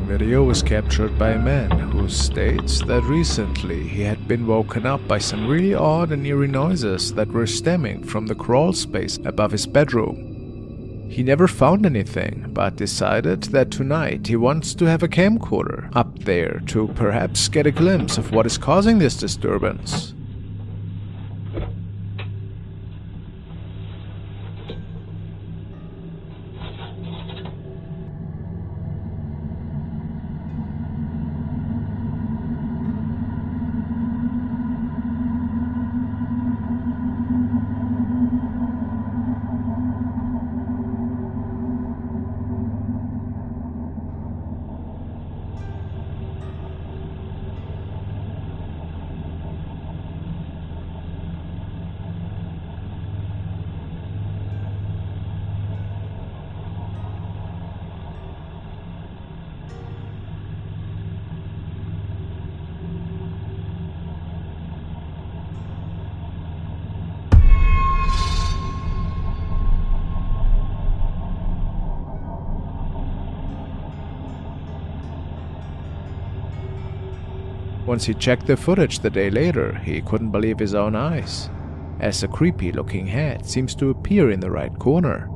following video was captured by a man who states that recently he had been woken up by some really odd and eerie noises that were stemming from the crawl space above his bedroom. He never found anything, but decided that tonight he wants to have a camcorder up there to perhaps get a glimpse of what is causing this disturbance. Once he checked the footage the day later, he couldn't believe his own eyes, as a creepy-looking head seems to appear in the right corner.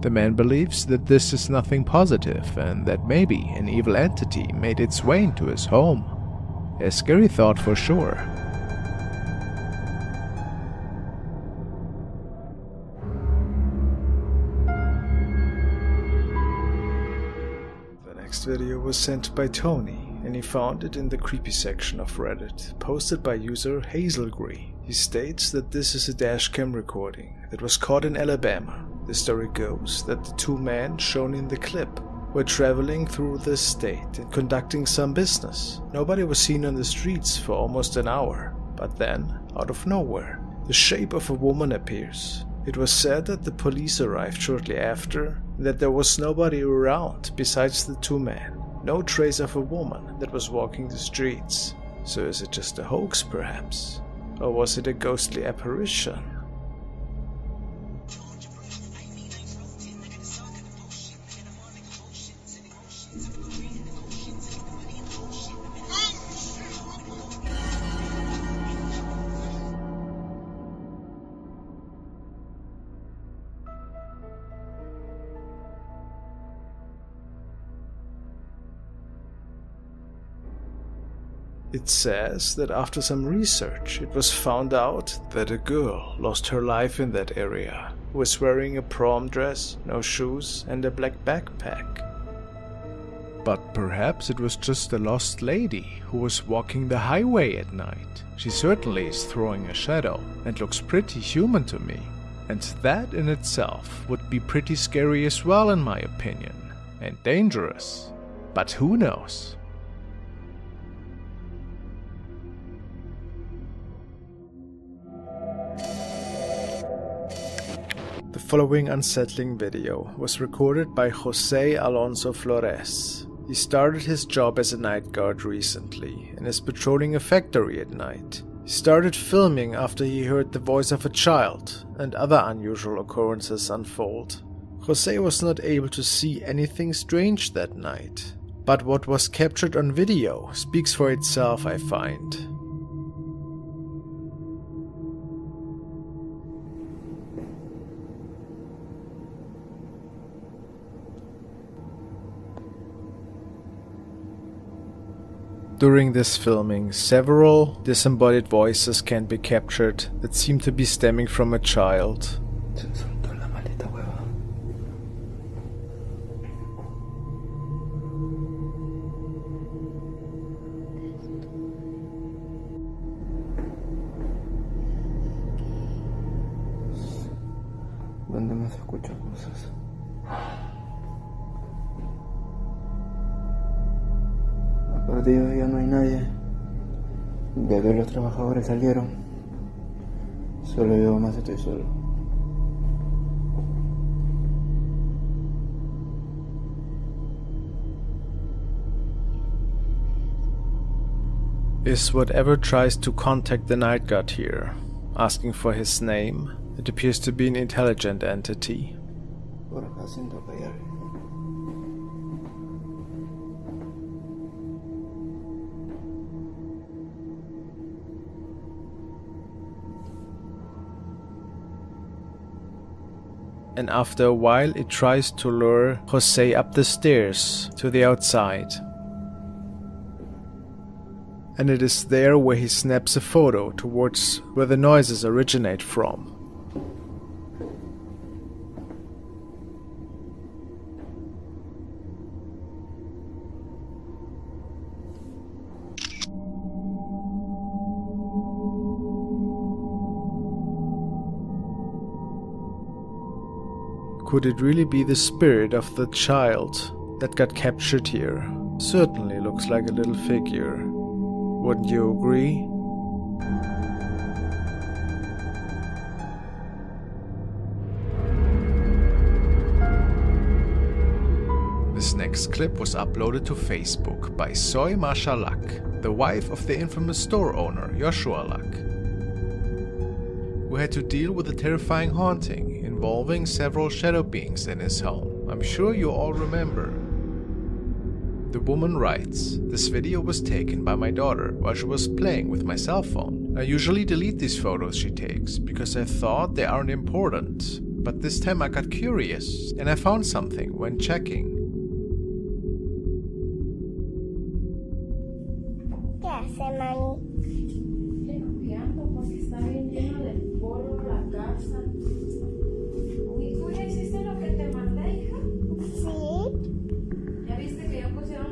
The man believes that this is nothing positive and that maybe an evil entity made its way into his home. A scary thought for sure. The next video was sent by Tony, and he found it in the creepy section of Reddit, posted by user Hazelgree. He states that this is a dashcam recording that was caught in Alabama. The story goes that the two men shown in the clip were traveling through the state and conducting some business. Nobody was seen on the streets for almost an hour, but then, out of nowhere, the shape of a woman appears. It was said that the police arrived shortly after, and that there was nobody around besides the two men. No trace of a woman that was walking the streets. So is it just a hoax perhaps? Or was it a ghostly apparition? It says that after some research, it was found out that a girl lost her life in that area, who was wearing a prom dress, no shoes, and a black backpack. But perhaps it was just a lost lady who was walking the highway at night. She certainly is throwing a shadow and looks pretty human to me. And that in itself would be pretty scary as well in my opinion, and dangerous. But who knows? The following unsettling video was recorded by Jose Alonso Flores. He started his job as a night guard recently and is patrolling a factory at night. He started filming after he heard the voice of a child and other unusual occurrences unfold. Jose was not able to see anything strange that night, but what was captured on video speaks for itself, I find. During this filming, several disembodied voices can be captured that seem to be stemming from a child. ¿Dónde más escucho cosas? Perdido, ya no hay nadie. Ya que los trabajadores salieron, solo yo más estoy solo. Is whatever tries to contact the night guard here, asking for his name. It appears to be an intelligent entity. Por acá siento que hay alguien. and after a while it tries to lure Jose up the stairs to the outside. And it is there where he snaps a photo towards where the noises originate from. Could it really be the spirit of the child that got captured here? Certainly looks like a little figure. Wouldn't you agree? This next clip was uploaded to Facebook by Soy Masha Luck, the wife of the infamous store owner Joshua Luck, who had to deal with a terrifying haunting involving several shadow beings in his home. I'm sure you all remember. The woman writes, "This video was taken by my daughter while she was playing with my cell phone. I usually delete these photos she takes because I thought they aren't important, but this time I got curious and I found something when checking." ¿Qué hace, mami? Limpiando porque está bien lleno de polvo la casa. ¿Y tú ya hiciste lo que te mandé, hija? Sí. ¿Ya viste que ya pusieron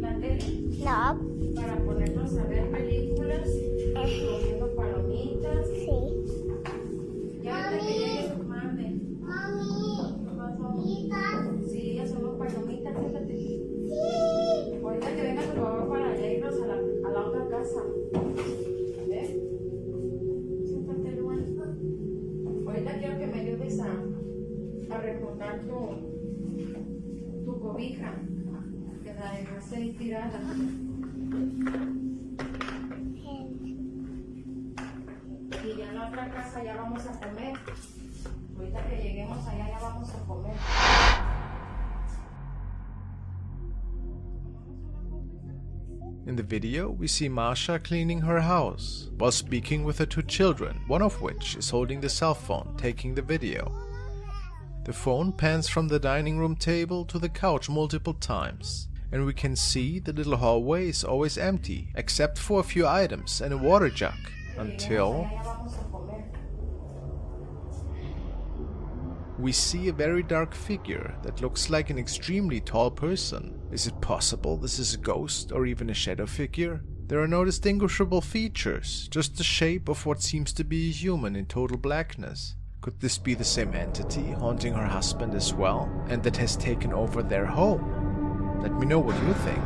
la tele? No. Para ponernos a ver películas, comiendo palomitas. Sí. Ya viste que llegue tu madre. Mami. ¿Qué pasó? ¿Palomitas? Sí, ya son palomitas, fíjate. Sí. Ahorita que venga tu papá para allá irnos a la otra casa. ¿Ves? Siéntate, Luan. Ahorita quiero que me ayudes a recordar tu cobija, que la dejaste ahí tirada. Y ya en la otra casa ya vamos a comer. Ahorita que lleguemos allá ya vamos a comer. In the video, we see Masha cleaning her house while speaking with her two children, one of which is holding the cell phone, taking the video. The phone pans from the dining room table to the couch multiple times, and we can see the little hallway is always empty, except for a few items and a water jug, until we see a very dark figure that looks like an extremely tall person. Is it possible this is a ghost or even a shadow figure? There are no distinguishable features, just the shape of what seems to be a human in total blackness. Could this be the same entity haunting her husband as well, and that has taken over their home? Let me know what you think.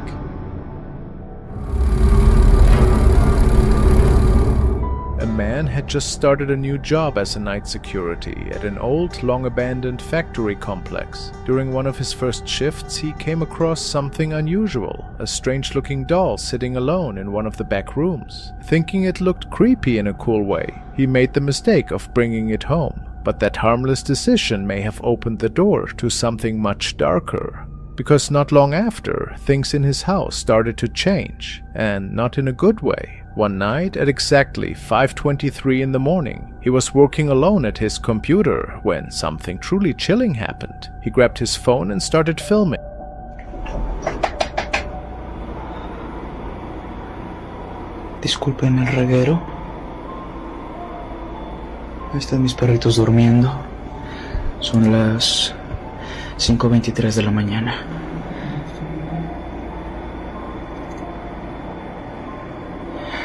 A man had just started a new job as a night security at an old, long-abandoned factory complex. During one of his first shifts, he came across something unusual, a strange-looking doll sitting alone in one of the back rooms. Thinking it looked creepy in a cool way, he made the mistake of bringing it home. But that harmless decision may have opened the door to something much darker. Because not long after, things in his house started to change, and not in a good way. One night, at exactly 5:23 in the morning, he was working alone at his computer when something truly chilling happened. He grabbed his phone and started filming. Disculpen el reguero. Ahí están mis perritos durmiendo. Son las 5:23 de la mañana.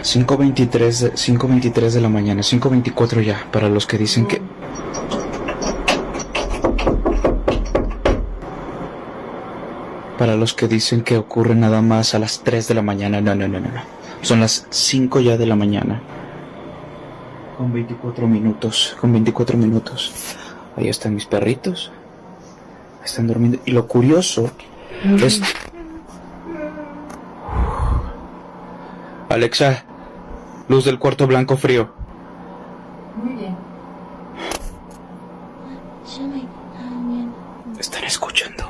5:23 de la mañana, 5:24 ya, para los que dicen que... Para los que dicen que ocurre nada más a las 3 de la mañana, no. Son las 5 ya de la mañana. Con 24 minutos. Ahí están mis perritos. Están durmiendo. Y lo curioso es... Alexa, luz del cuarto blanco frío. Muy bien. Están escuchando.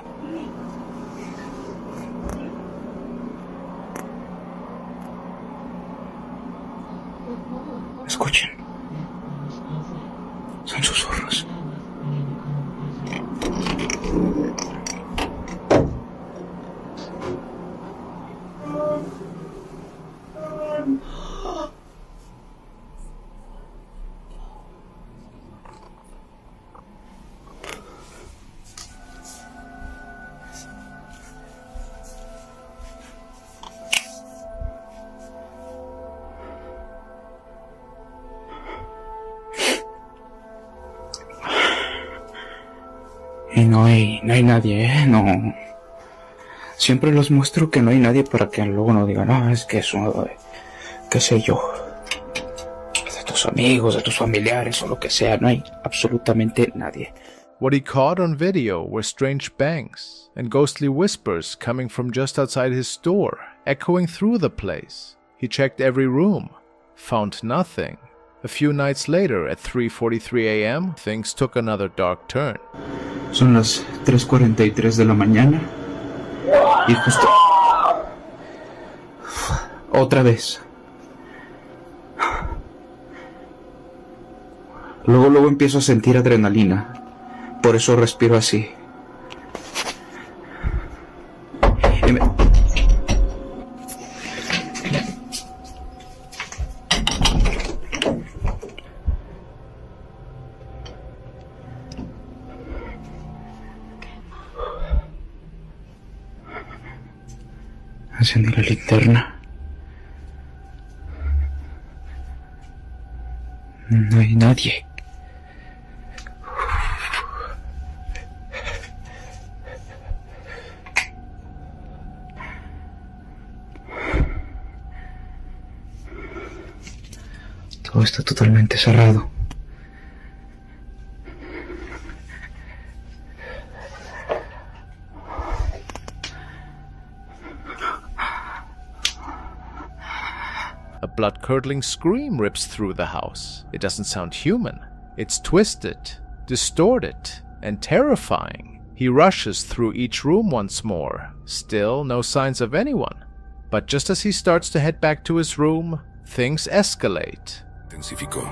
Escuchen. Son susurros. Y no hay nadie, no. Siempre los muestro que no hay nadie para que luego no digan, no, es que eso, qué sé yo, de tus amigos, de tus familiares o lo que sea, no hay absolutamente nadie. What he caught on video were strange bangs and ghostly whispers coming from just outside his door, echoing through the place. He checked every room, found nothing. A few nights later, at 3:43 a.m., things took another dark turn. Son las 3:43 de la mañana y justo... Otra vez. Luego empiezo a sentir adrenalina. Por eso respiro así. Encendí la linterna. No hay nadie. Todo está totalmente cerrado. A blood-curdling scream rips through the house. It doesn't sound human. It's twisted, distorted, and terrifying. He rushes through each room once more. Still no signs of anyone. But just as he starts to head back to his room, things escalate. Intensificó.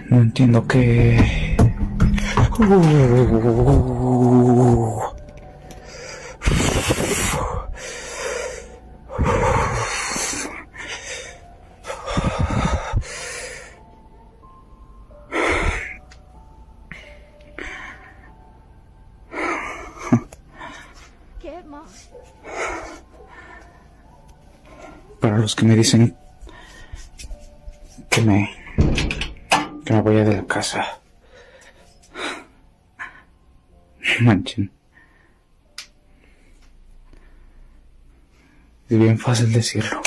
No entiendo qué... ¿Qué, Ma? Para los que me dicen que me vaya de la casa. Manchen. Es bien fácil decirlo.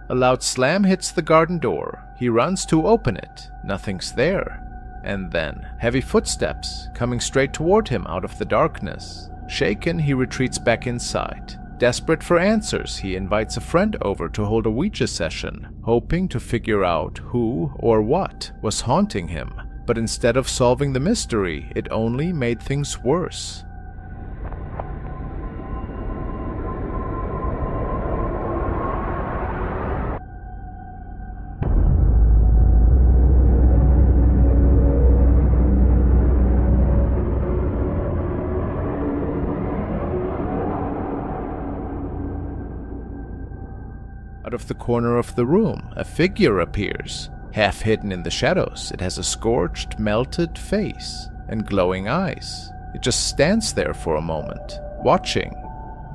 A loud slam hits the garden door. He runs to open it. Nothing's there. And then, heavy footsteps coming straight toward him out of the darkness. Shaken, he retreats back inside. Desperate for answers, he invites a friend over to hold a Ouija session, hoping to figure out who or what was haunting him. But instead of solving the mystery, it only made things worse. Out of the corner of the room, a figure appears. Half hidden in the shadows, it has a scorched, melted face and glowing eyes. It just stands there for a moment, watching,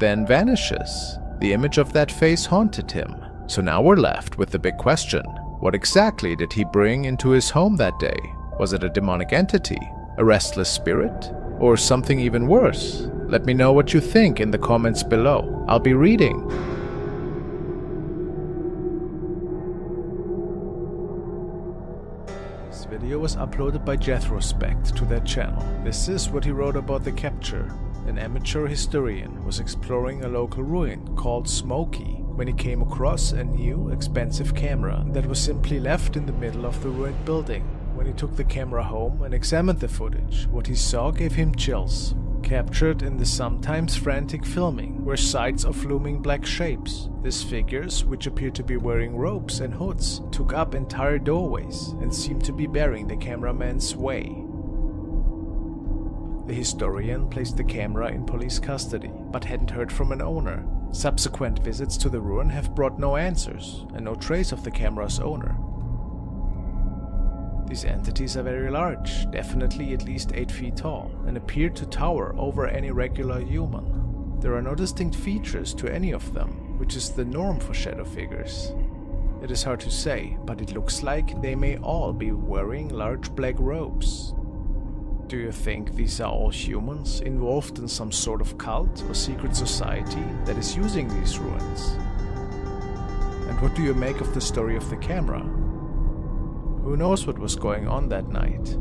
then vanishes. The image of that face haunted him. So now we're left with the big question. What exactly did he bring into his home that day? Was it a demonic entity? A restless spirit? Or something even worse? Let me know what you think in the comments below. I'll be reading. This video was uploaded by Jethrospect to their channel. This is what he wrote about the capture. An amateur historian was exploring a local ruin called Smoky when he came across a new, expensive camera that was simply left in the middle of the ruined building. When he took the camera home and examined the footage, what he saw gave him chills. Captured in the sometimes frantic filming were sights of looming black shapes. These figures, which appeared to be wearing robes and hoods, took up entire doorways and seemed to be bearing the cameraman's way. The historian placed the camera in police custody, but hadn't heard from an owner. Subsequent visits to the ruin have brought no answers, and no trace of the camera's owner. These entities are very large, definitely at least 8 feet tall, and appear to tower over any regular human. There are no distinct features to any of them, which is the norm for shadow figures. It is hard to say, but it looks like they may all be wearing large black robes. Do you think these are all humans involved in some sort of cult or secret society that is using these ruins? And what do you make of the story of the camera? Who knows what was going on that night?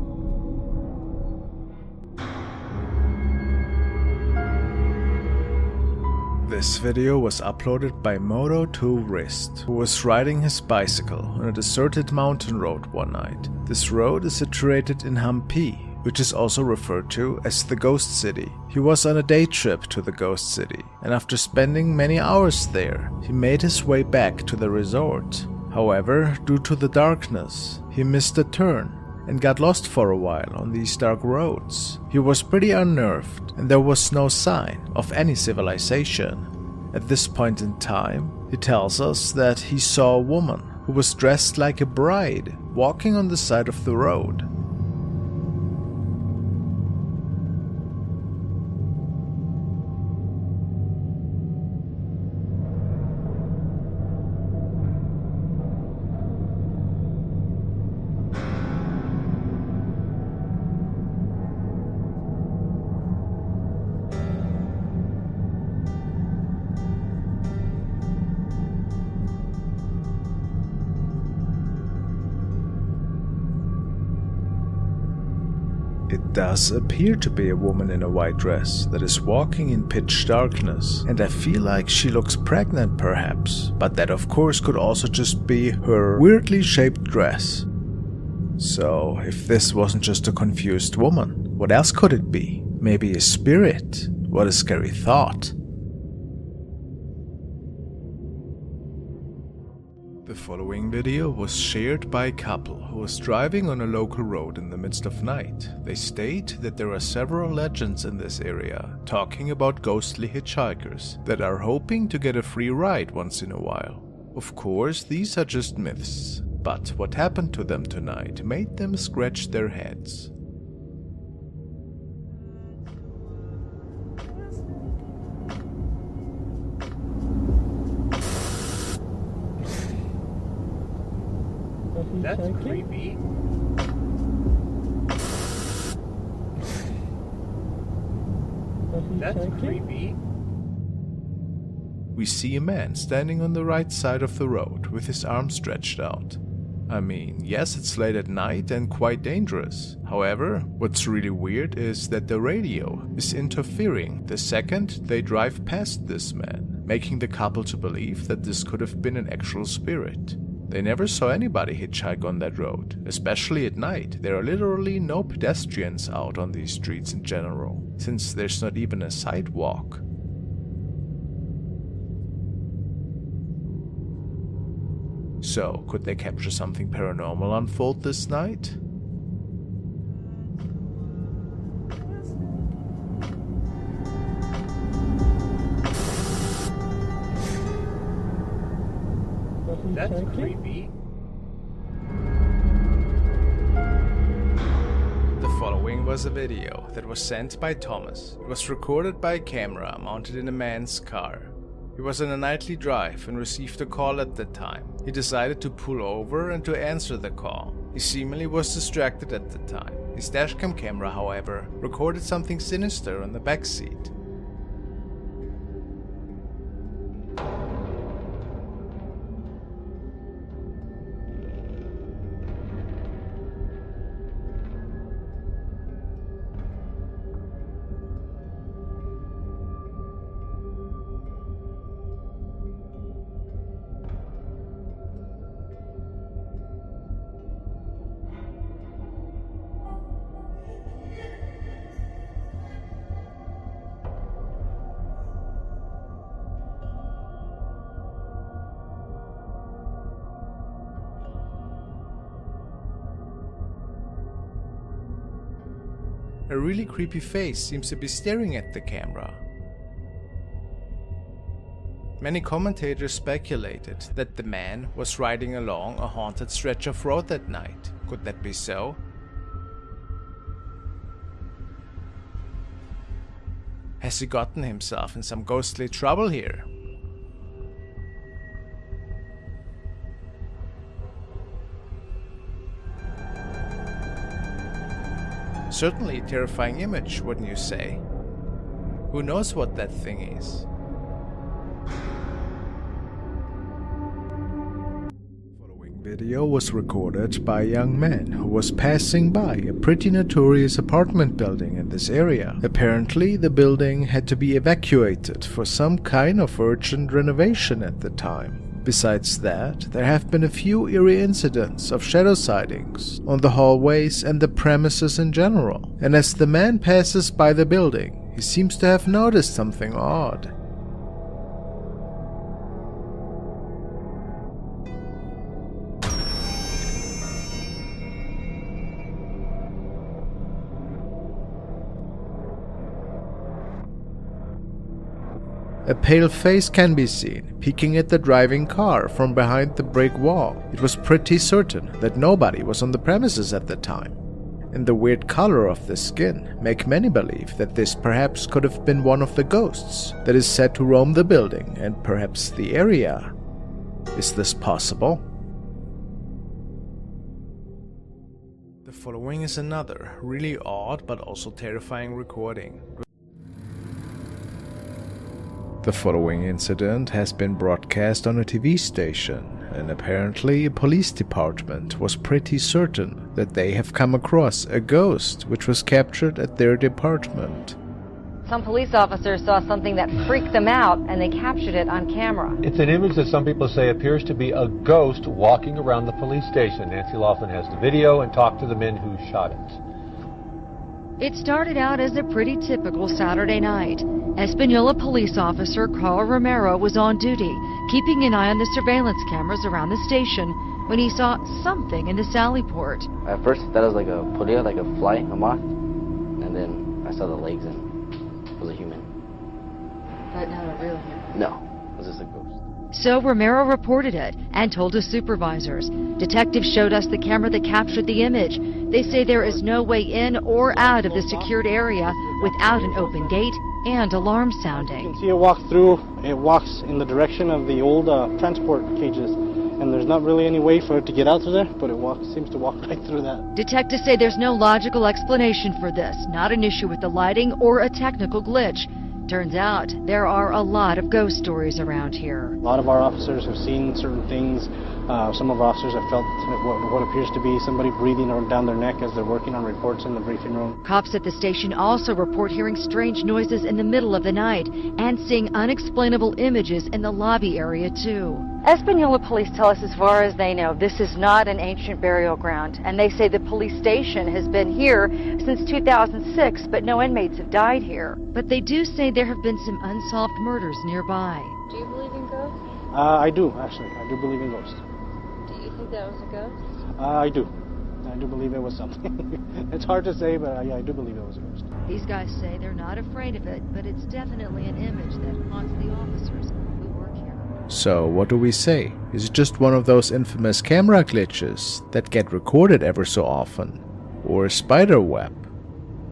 This video was uploaded by Moto2Wrist, who was riding his bicycle on a deserted mountain road one night. This road is situated in Hampi, which is also referred to as the Ghost City. He was on a day trip to the Ghost City, and after spending many hours there, he made his way back to the resort. However, due to the darkness, he missed a turn and got lost for a while on these dark roads. He was pretty unnerved, and there was no sign of any civilization. At this point in time, he tells us that he saw a woman who was dressed like a bride walking on the side of the road. It does appear to be a woman in a white dress that is walking in pitch darkness, and I feel like she looks pregnant perhaps, but that of course could also just be her weirdly shaped dress. So if this wasn't just a confused woman, what else could it be? Maybe a spirit? What a scary thought. The following video was shared by a couple who was driving on a local road in the midst of night. They state that there are several legends in this area talking about ghostly hitchhikers that are hoping to get a free ride once in a while. Of course, these are just myths, but what happened to them tonight made them scratch their heads. That's creepy. That's creepy. We see a man standing on the right side of the road with his arms stretched out. I mean, yes, it's late at night and quite dangerous. However, what's really weird is that the radio is interfering the second they drive past this man, making the couple to believe that this could have been an actual spirit. They never saw anybody hitchhike on that road, especially at night. There are literally no pedestrians out on these streets in general, since there's not even a sidewalk. So, could they capture something paranormal unfold this night? That's creepy. The following was a video that was sent by Thomas. It was recorded by a camera mounted in a man's car. He was on a nightly drive and received a call at that time. He decided to pull over and to answer the call. He seemingly was distracted at the time. His dashcam camera, however, recorded something sinister on the back seat. A really creepy face seems to be staring at the camera. Many commentators speculated that the man was riding along a haunted stretch of road that night. Could that be so? Has he gotten himself in some ghostly trouble here? Certainly a terrifying image, wouldn't you say? Who knows what that thing is? Video was recorded by a young man who was passing by a pretty notorious apartment building in this area. Apparently, the building had to be evacuated for some kind of urgent renovation at the time. Besides that, there have been a few eerie incidents of shadow sightings on the hallways and the premises in general. And as the man passes by the building, he seems to have noticed something odd. A pale face can be seen, peeking at the driving car from behind the brick wall. It was pretty certain that nobody was on the premises at the time. And the weird color of the skin make many believe that this perhaps could have been one of the ghosts that is said to roam the building and perhaps the area. Is this possible? The following is another really odd but also terrifying recording. The following incident has been broadcast on a TV station, and apparently a police department was pretty certain that they have come across a ghost which was captured at their department. Some police officers saw something that freaked them out, and they captured it on camera. It's an image that some people say appears to be a ghost walking around the police station. Nancy Laughlin has the video and talked to the men who shot it. It started out as a pretty typical Saturday night. Espanola police officer Carl Romero was on duty, keeping an eye on the surveillance cameras around the station, when he saw something in the sally port. At first I thought it was like a polilla, like a fly, a moth, and then I saw the legs and it was a human. But not a real human. No, it was just a ghost. So Romero reported it and told his supervisors. Detectives showed us the camera that captured the image. They say there is no way in or out of the secured area without an open gate and alarm sounding. You can see it walk through. It walks in the direction of the old transport cages, and there's not really any way for it to get out through there, but it seems to walk right through that. Detectives say there's no logical explanation for this, not an issue with the lighting or a technical glitch. Turns out there are a lot of ghost stories around here. A lot of our officers have seen certain things. Some of our officers have felt what appears to be somebody breathing down their neck as they're working on reports in the briefing room. Cops at the station also report hearing strange noises in the middle of the night and seeing unexplainable images in the lobby area too. Espanola police tell us as far as they know, this is not an ancient burial ground, and they say the police station has been here since 2006, but no inmates have died here. But they do say there have been some unsolved murders nearby. Do you believe in ghosts? I do, actually. I do believe in ghosts. Do you think that was a ghost? I do. I do believe it was something. It's hard to say, but I do believe it was a ghost. These guys say they're not afraid of it, but it's definitely an image that haunts the officers who work here. So, what do we say? Is it just one of those infamous camera glitches that get recorded ever so often? Or a spider web?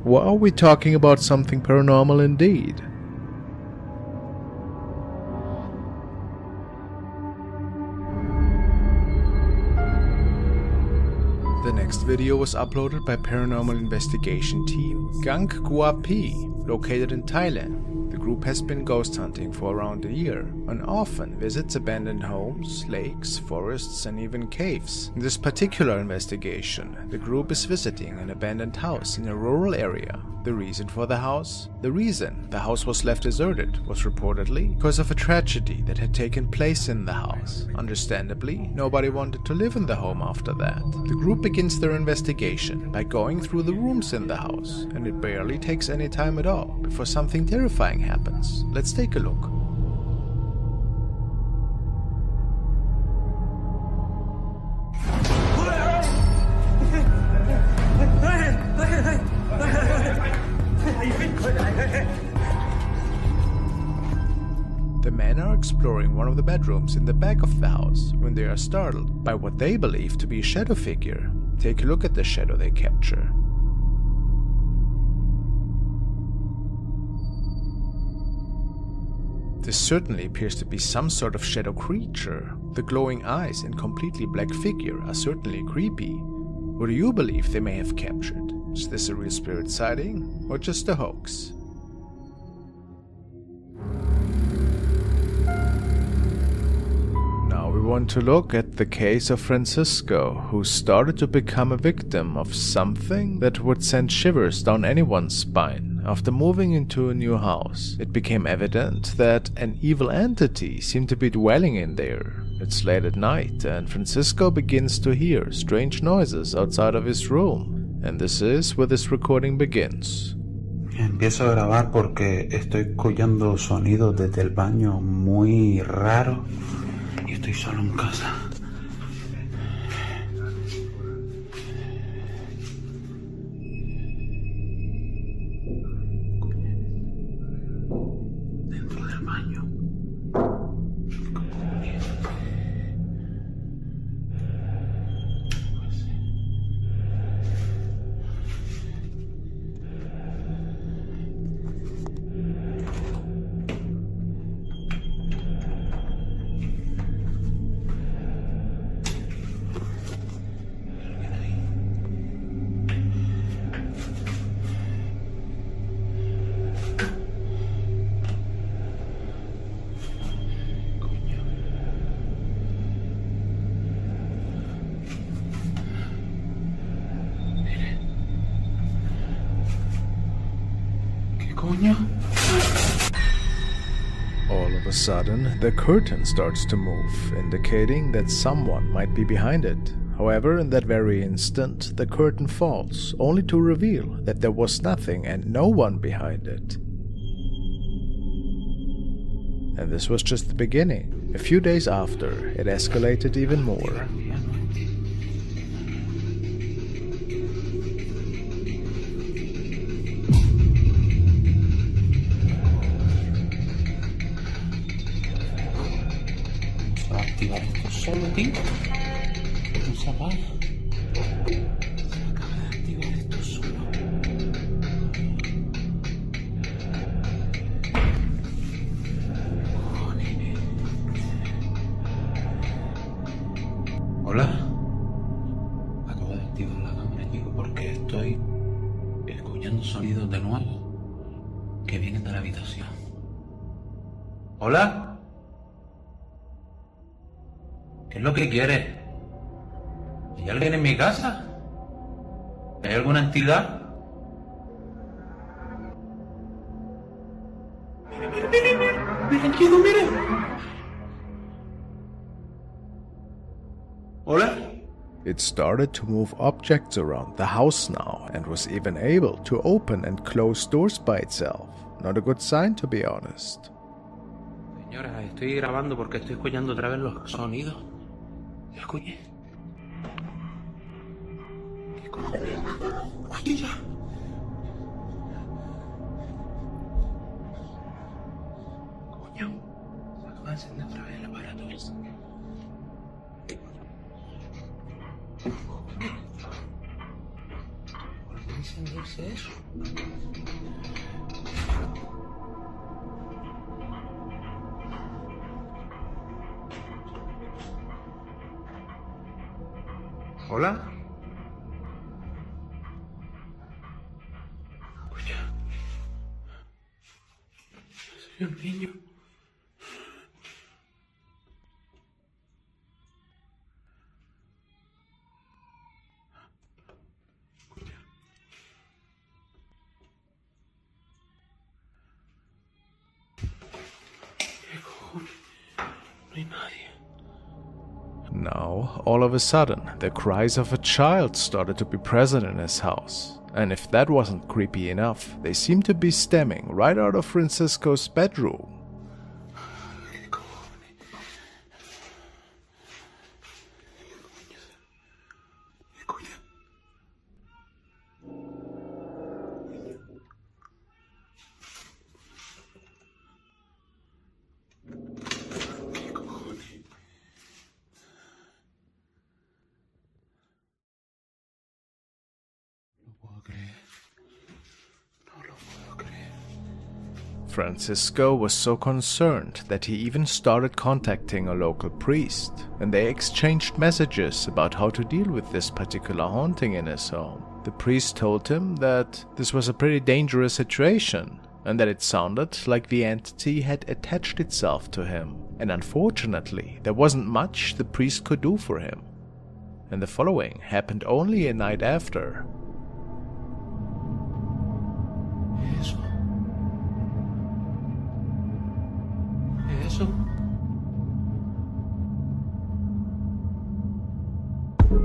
Or are we talking about something paranormal indeed? The next video was uploaded by Paranormal Investigation Team Gang Gua P, located in Thailand. The group has been ghost hunting for around a year and often visits abandoned homes, lakes, forests and even caves. In this particular investigation, the group is visiting an abandoned house in a rural area. The reason for the house? The reason the house was left deserted was reportedly because of a tragedy that had taken place in the house. Understandably, nobody wanted to live in the home after that. The group begins their investigation by going through the rooms in the house, and it barely takes any time at all before something terrifying happens. Let's take a look. men are exploring one of the bedrooms in the back of the house when they are startled by what they believe to be a shadow figure. Take a look at the shadow they capture. This certainly appears to be some sort of shadow creature. The glowing eyes and completely black figure are certainly creepy. What do you believe they may have captured? Is this a real spirit sighting or just a hoax? Now we want to look at the case of Francisco, who started to become a victim of something that would send shivers down anyone's spine. After moving into a new house, it became evident that an evil entity seemed to be dwelling in there. It's late at night and Francisco begins to hear strange noises outside of his room, and this is where this recording begins. Empiezo a grabar porque estoy escuchando sonidos desde el baño muy raro y estoy solo en casa. Dentro del baño. All of a sudden, the curtain starts to move, indicating that someone might be behind it. However, in that very instant, the curtain falls, only to reveal that there was nothing and no one behind it. And this was just the beginning. A few days after, it escalated even more. Activar esto solo, tío. No se apaga. Se acaba de activar esto solo. Hola. Acabo de activar la cámara, chico, porque estoy escuchando sonidos de nuevo que vienen de la habitación. Hola. ¿Qué es lo que quieres? ¿Hay alguien en mi casa? ¿Hay alguna entidad? Miren, chico, miren. ¿Hola? It started to move objects around the house now and was even able to open and close doors by itself. Not a good sign, to be honest. Señora, estoy grabando porque estoy escuchando otra vez los sonidos. Escuche. ¿Qué cojones? ¡Aquí ya! Coño, se acaba de encender otra vez el aparato. ¿Por qué encenderse eso? ¿Hola? Escucha. Soy un niño. Escucha. ¿Qué cojones? No hay nadie. Now, all of a sudden, the cries of a child started to be present in his house. And if that wasn't creepy enough, they seemed to be stemming right out of Francisco's bedroom. Francisco was so concerned that he even started contacting a local priest, and they exchanged messages about how to deal with this particular haunting in his home. The priest told him that this was a pretty dangerous situation, and that it sounded like the entity had attached itself to him, and unfortunately there wasn't much the priest could do for him. And the following happened only a night after.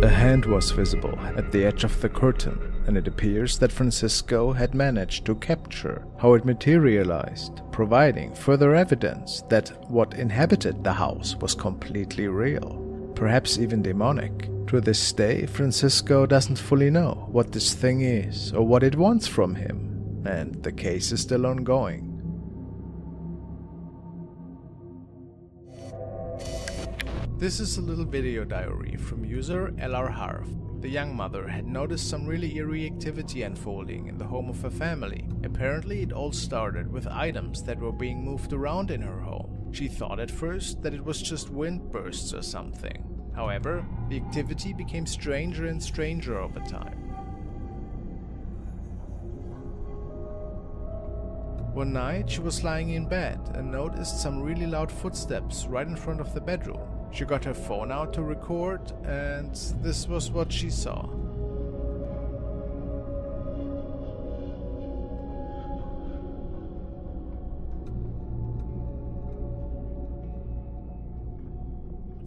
A hand was visible at the edge of the curtain, and it appears that Francisco had managed to capture how it materialized, providing further evidence that what inhabited the house was completely real, perhaps even demonic. To this day, Francisco doesn't fully know what this thing is or what it wants from him, and the case is still ongoing. This is a little video diary from user LR Harf. The young mother had noticed some really eerie activity unfolding in the home of her family. Apparently it all started with items that were being moved around in her home. She thought at first that it was just wind bursts or something. However, the activity became stranger and stranger over time. One night she was lying in bed and noticed some really loud footsteps right in front of the bedroom. She got her phone out to record, and this was what she saw.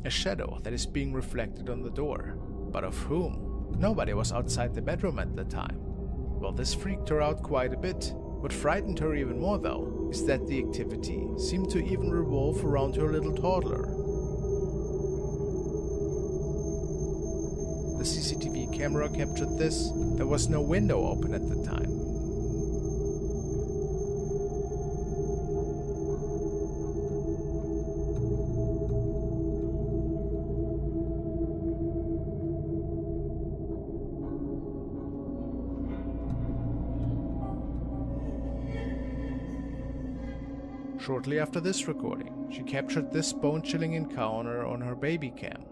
A shadow that is being reflected on the door. But of whom? Nobody was outside the bedroom at the time. Well, this freaked her out quite a bit. What frightened her even more, though, is that the activity seemed to even revolve around her little toddler. The CCTV camera captured this. There was no window open at the time. Shortly after this recording, she captured this bone-chilling encounter on her baby cam.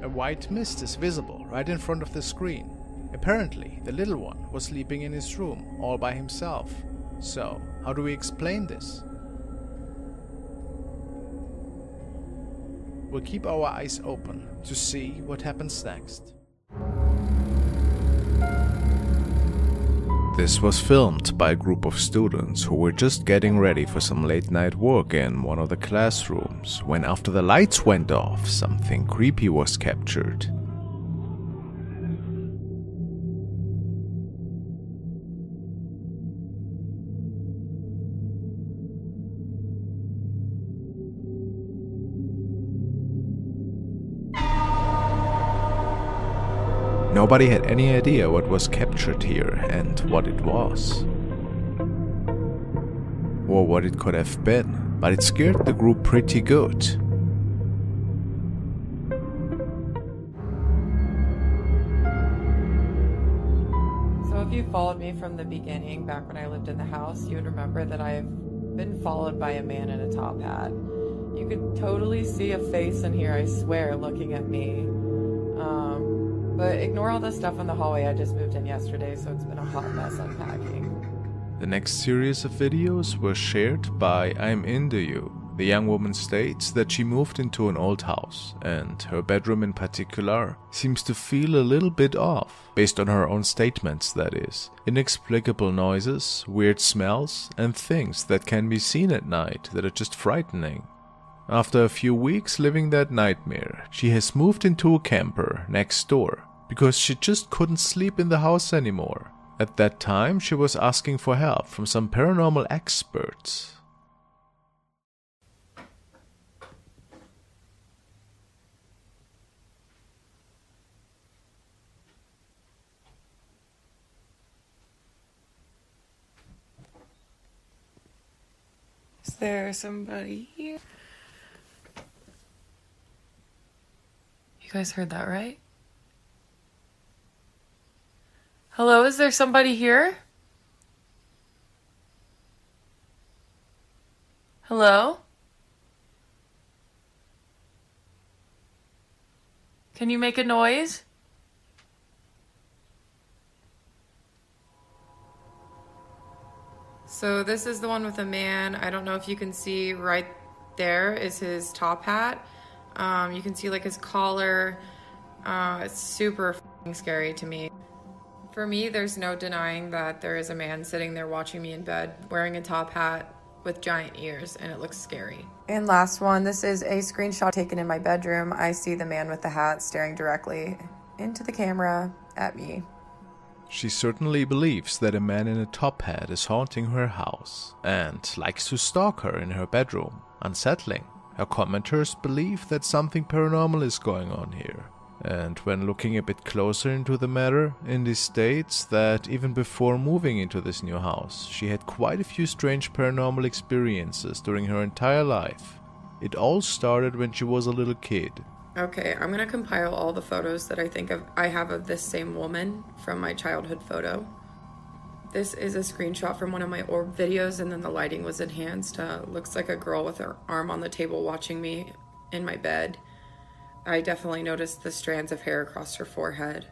A white mist is visible right in front of the screen. Apparently, the little one was sleeping in his room, all by himself. So, how do we explain this? We'll keep our eyes open to see what happens next. This was filmed by a group of students who were just getting ready for some late night work in one of the classrooms, when after the lights went off, something creepy was captured. Nobody had any idea what was captured here and what it was, or what it could have been, but it scared the group pretty good. So if you followed me from the beginning, back when I lived in the house, you would remember that I've been followed by a man in a top hat. You could totally see a face in here, I swear, looking at me. But ignore all the stuff in the hallway. I just moved in yesterday, so it's been a hot mess unpacking. The next series of videos were shared by I'm Into You. The young woman states that she moved into an old house, and her bedroom in particular seems to feel a little bit off, based on her own statements, that is. Inexplicable noises, weird smells, and things that can be seen at night that are just frightening. After a few weeks living that nightmare, she has moved into a camper next door, because she just couldn't sleep in the house anymore. At that time, she was asking for help from some paranormal experts. there somebody here? You guys heard that, right? Hello, is there somebody here? Hello? Can you make a noise? So this is the one with a man. I don't know if you can see right there is his top hat. You can see like his collar. It's super f***ing scary to me. For me, there's no denying that there is a man sitting there watching me in bed wearing a top hat with giant ears, and it looks scary. And last one, this is a screenshot taken in my bedroom. I see the man with the hat staring directly into the camera at me. She certainly believes that a man in a top hat is haunting her house and likes to stalk her in her bedroom. Unsettling. Her commenters believe that something paranormal is going on here. And when looking a bit closer into the matter, Indy states that even before moving into this new house, she had quite a few strange paranormal experiences during her entire life. It all started when she was a little kid. Okay, I'm gonna compile all the photos that I have of this same woman from my childhood photo. This is a screenshot from one of my orb videos, and then the lighting was enhanced. Looks like a girl with her arm on the table watching me in my bed. I definitely noticed the strands of hair across her forehead.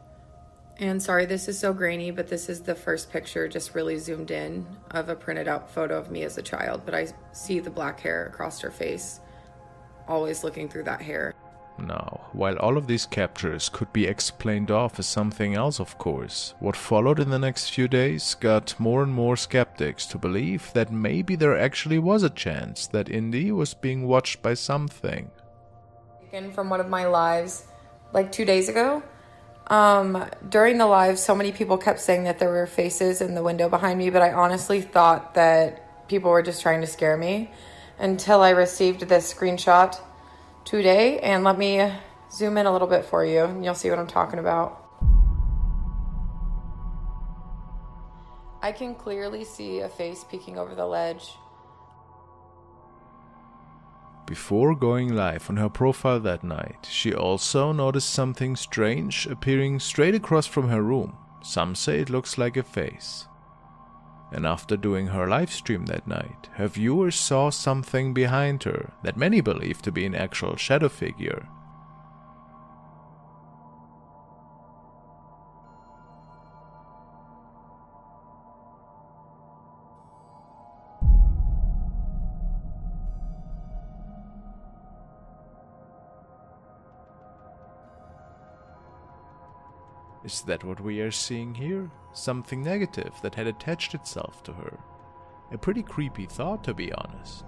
And sorry, this is so grainy, but this is the first picture, just really zoomed in, of a printed out photo of me as a child. But I see the black hair across her face, always looking through that hair. Now, while all of these captures could be explained off as something else, of course, what followed in the next few days got more and more skeptics to believe that maybe there actually was a chance that Indy was being watched by something. From one of my lives like 2 days ago. During the live, so many people kept saying that there were faces in the window behind me, but I honestly thought that people were just trying to scare me until I received this screenshot today. And let me zoom in a little bit for you and you'll see what I'm talking about. I can clearly see a face peeking over the ledge. Before going live on her profile that night, she also noticed something strange appearing straight across from her room. Some say it looks like a face. And after doing her live stream that night, her viewers saw something behind her that many believe to be an actual shadow figure. Is that what we are seeing here? Something negative that had attached itself to her. A pretty creepy thought, to be honest.